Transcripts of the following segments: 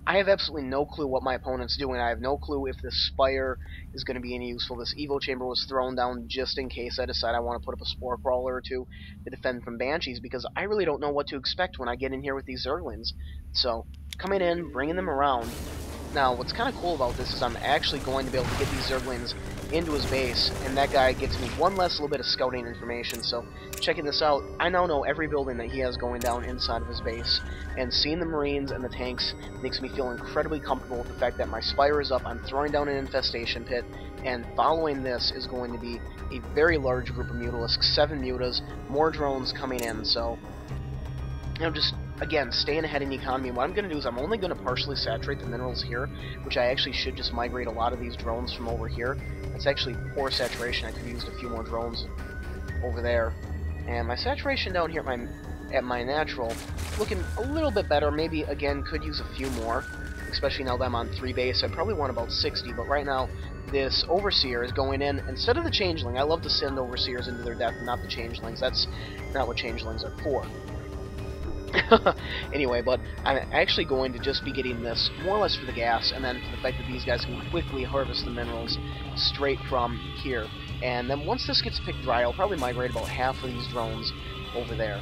I have absolutely no clue what my opponent's doing. I have no clue if this Spire is going to be any useful. This Evo Chamber was thrown down just in case I decide I want to put up a Spore Crawler or two to defend from Banshees, because I really don't know what to expect when I get in here with these Zerglings. So, coming in, bringing them around. Now, what's kind of cool about this is I'm actually going to be able to get these Zerglings into his base, and that guy gets me one less little bit of scouting information. So, checking this out, I now know every building that he has going down inside of his base, and seeing the Marines and the tanks makes me feel incredibly comfortable with the fact that my Spire is up, I'm throwing down an infestation pit, and following this is going to be a very large group of Mutalisks, 7 Mutas, more drones coming in, so, you know, just again, staying ahead in the economy. What I'm going to do is I'm only going to partially saturate the minerals here, which I actually should just migrate a lot of these drones from over here. It's actually poor saturation. I could have used a few more drones over there. And my saturation down here at my natural, looking a little bit better. Maybe, again, could use a few more, especially now that I'm on 3 base. I probably want about 60, but right now, this Overseer is going in. Instead of the Changeling, I love to send Overseers into their death, not the Changelings. That's not what Changelings are for. Anyway, but I'm actually going to just be getting this more or less for the gas, and then for the fact that these guys can quickly harvest the minerals straight from here. And then once this gets picked dry, I'll probably migrate about half of these drones over there.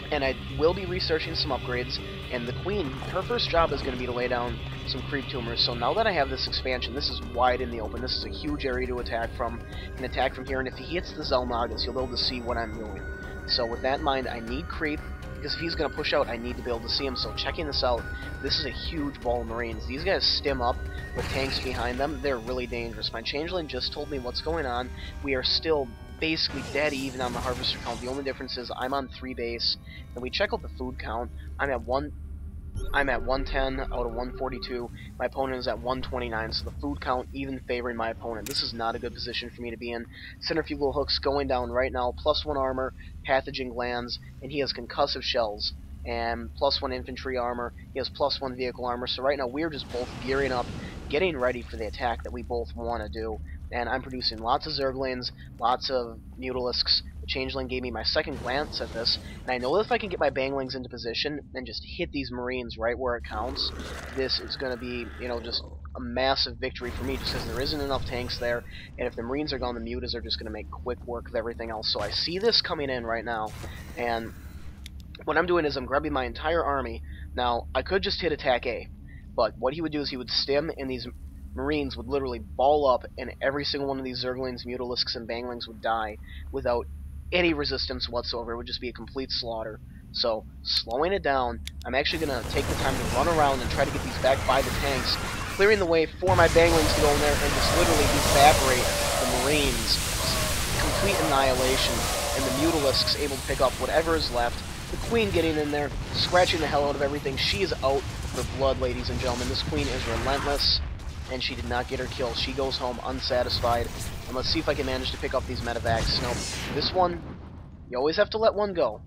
And I will be researching some upgrades, and the Queen, her first job is going to be to lay down some creep tumors. So now that I have this expansion, this is wide in the open. This is a huge area to attack from. Can attack from here, and if he hits the Zelnagas, you'll be able to see what I'm doing. So with that in mind, I need creep, because if he's going to push out, I need to be able to see him. So checking this out, this is a huge ball of Marines. These guys stim up with tanks behind them. They're really dangerous. My Changeling just told me what's going on. We are still basically dead even on the Harvester count. The only difference is I'm on 3 base, and we check out the food count. I'm at 110 out of 142. My opponent is at 129, so the food count even favoring my opponent. This is not a good position for me to be in. Centrifugal hooks going down right now, +1 armor, pathogen glands, and he has concussive shells. And +1 infantry armor, he has +1 vehicle armor, so right now we're just both gearing up, getting ready for the attack that we both want to do. And I'm producing lots of Zerglings, lots of Mutalisks. The Changeling gave me my second glance at this, and I know that if I can get my Banglings into position and just hit these Marines right where it counts, this is going to be, you know, just a massive victory for me, just because there isn't enough tanks there, and if the Marines are gone, the Mutas are just going to make quick work of everything else. So I see this coming in right now, and what I'm doing is I'm grabbing my entire army. Now, I could just hit attack A, but what he would do is he would stim, and these Marines would literally ball up, and every single one of these Zerglings, Mutalisks, and Banglings would die without any resistance whatsoever. It would just be a complete slaughter. So, slowing it down, I'm actually going to take the time to run around and try to get these back by the tanks, clearing the way for my Banglings to go in there and just literally evaporate the Marines. Complete annihilation, and the Mutalisks able to pick up whatever is left. The Queen getting in there, scratching the hell out of everything. She is out for blood, ladies and gentlemen. This Queen is relentless, and she did not get her kill. She goes home unsatisfied. And let's see if I can manage to pick up these medevacs. Nope. This one, you always have to let one go,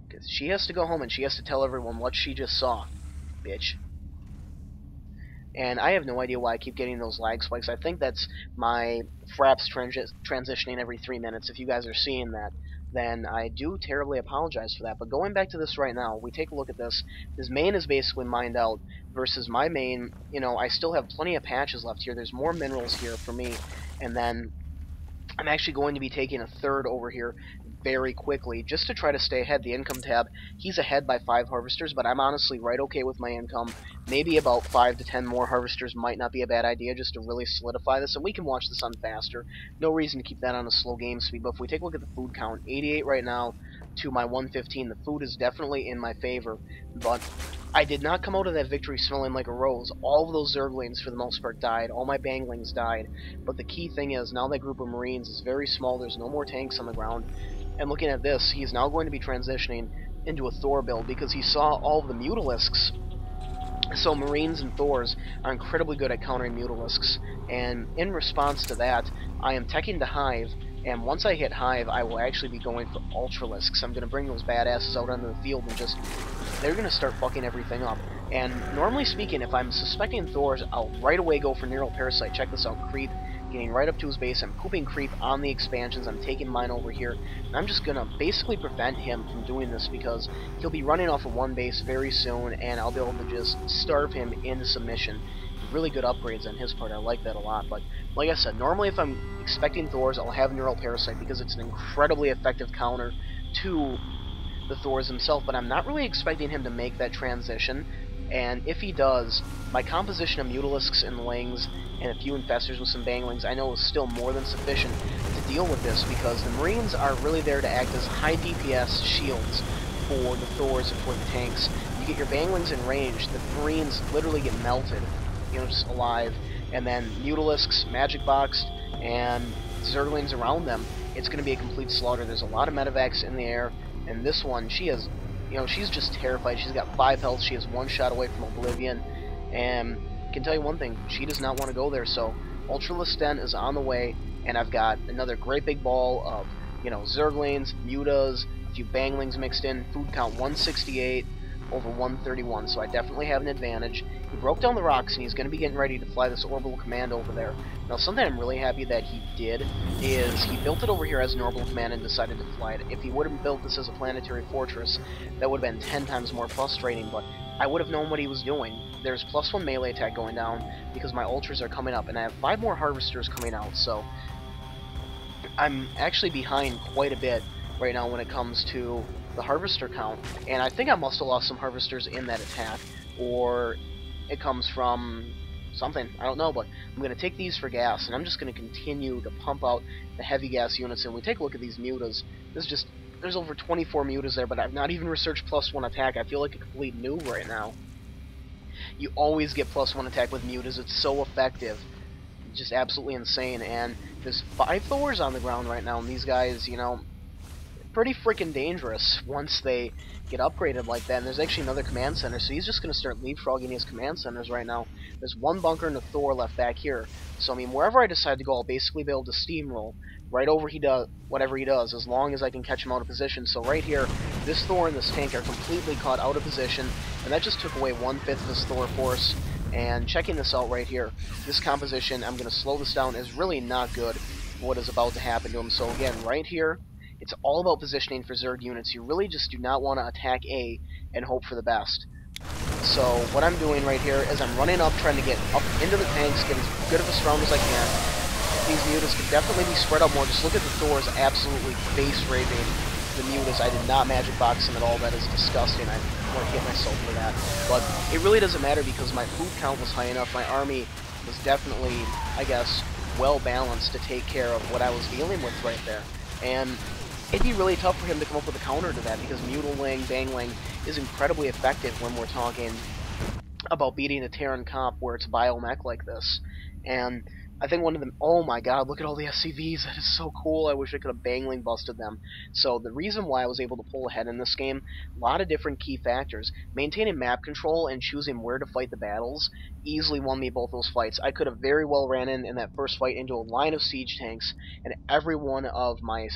because she has to go home and she has to tell everyone what she just saw. Bitch. And I have no idea why I keep getting those lag spikes. I think that's my fraps transitioning every 3 minutes. If you guys are seeing that, then I do terribly apologize for that. But going back to this right now, we take a look at this. His main is basically mined out, versus my main, you know, I still have plenty of patches left here. There's more minerals here for me. And then I'm actually going to be taking a third over here very quickly, just to try to stay ahead. The income tab, he's ahead by 5 harvesters, but I'm honestly right okay with my income. Maybe about 5 to 10 more harvesters might not be a bad idea, just to really solidify this, and we can watch the sun faster. No reason to keep that on a slow game speed, but if we take a look at the food count, 88 right now to my 115, the food is definitely in my favor, but I did not come out of that victory smelling like a rose. All of those Zerglings, for the most part, died. All my Banglings died. But the key thing is, now that group of Marines is very small, there's no more tanks on the ground. And looking at this, he's now going to be transitioning into a Thor build, because he saw all of the Mutalisks. So Marines and Thors are incredibly good at countering Mutalisks. And in response to that, I am teching to Hive, and once I hit Hive, I will actually be going for Ultralisks. I'm going to bring those badasses out onto the field and just... they're going to start fucking everything up. And normally speaking, if I'm suspecting Thors, I'll right away go for Neural Parasite. Check this out. Creep, getting right up to his base. I'm pooping creep on the expansions. I'm taking mine over here. And I'm just going to basically prevent him from doing this because he'll be running off of one base very soon, and I'll be able to just starve him into submission. Really good upgrades on his part. I like that a lot. But like I said, normally if I'm expecting Thors, I'll have Neural Parasite because it's an incredibly effective counter to the Thors himself, but I'm not really expecting him to make that transition, and if he does, my composition of Mutalisks and Lings and a few Infestors with some Banglings I know is still more than sufficient to deal with this, because the Marines are really there to act as high DPS shields for the Thors and for the tanks. You get your Banglings in range, the Marines literally get melted, you know, just alive, and then Mutalisks, Magic Boxed, and Zerglings around them, it's going to be a complete slaughter. There's a lot of medevacs in the air, and this one, she has, you know, she's just terrified. She's got 5 health, she is 1 shot away from Oblivion, and I can tell you one thing, she does not want to go there, so Ultralisk Den is on the way, and I've got another great big ball of, you know, Zerglings, Mutas, a few Banglings mixed in, food count 168 over 131, so I definitely have an advantage. He broke down the rocks, and he's going to be getting ready to fly this orbital command over there. Now, something I'm really happy that he did is he built it over here as an orbital command and decided to fly it. If he would have built this as a planetary fortress, that would have been 10 times more frustrating, but I would have known what he was doing. There's +1 melee attack going down because my ultras are coming up, and I have 5 more harvesters coming out, so I'm actually behind quite a bit right now when it comes to the harvester count, and I think I must have lost some harvesters in that attack, or it comes from something, I don't know, but I'm going to take these for gas, and I'm just going to continue to pump out the heavy gas units, and we take a look at these mutas. This is just, there's over 24 mutas there, but I've not even researched +1 attack. I feel like a complete noob right now. You always get +1 attack with mutas, it's so effective. Just absolutely insane, and there's 5 Thors on the ground right now, and these guys, you know, pretty freaking dangerous once they get upgraded like that. And there's actually another command center, so he's just going to start leapfrogging his command centers right now. There's 1 bunker and a Thor left back here, so I mean, wherever I decide to go, I'll basically be able to steamroll right over whatever he does, as long as I can catch him out of position. So right here, this Thor and this tank are completely caught out of position, and that just took away 1/5 of his Thor force. And checking this out right here, this composition, I'm going to slow this down, is really not good for what is about to happen to him. So again, right here, it's all about positioning for Zerg units. You really just do not want to attack A and hope for the best. So what I'm doing right here is I'm running up, trying to get up into the tanks, get as good of a surround as I can. These mutas could definitely be spread out more. Just look at the Thors absolutely face raping the mutas. I did not magic box them at all. That is disgusting. I want to hit myself for that. But it really doesn't matter because my food count was high enough. My army was definitely, I guess, well balanced to take care of what I was dealing with right there. And it'd be really tough for him to come up with a counter to that because Mutaling, Bangling is incredibly effective when we're talking about beating a Terran comp where it's biomech like this. And I think one of them, oh my god, look at all the SCVs, that is so cool. I wish I could have Bangling busted them. So the reason why I was able to pull ahead in this game, a lot of different key factors. Maintaining map control and choosing where to fight the battles easily won me both those fights. I could have very well ran in that first fight into a line of siege tanks, and every one of my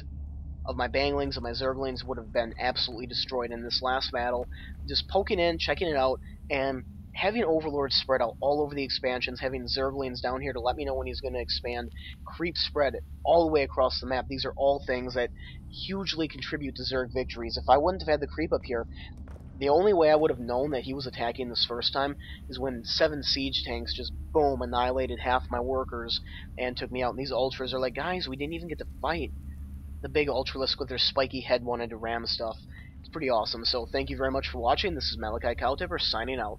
Banglings and my Zerglings would have been absolutely destroyed in this last battle. Just poking in, checking it out, and having Overlords spread out all over the expansions, having Zerglings down here to let me know when he's going to expand, creep spread all the way across the map. These are all things that hugely contribute to Zerg victories. If I wouldn't have had the creep up here, the only way I would have known that he was attacking this first time is when 7 siege tanks just, boom, annihilated half my workers and took me out. And these Ultras are like, guys, we didn't even get to fight. The big Ultralisk with their spiky head wanted to ram stuff. It's pretty awesome. So thank you very much for watching. This is Malikicowtipper signing out.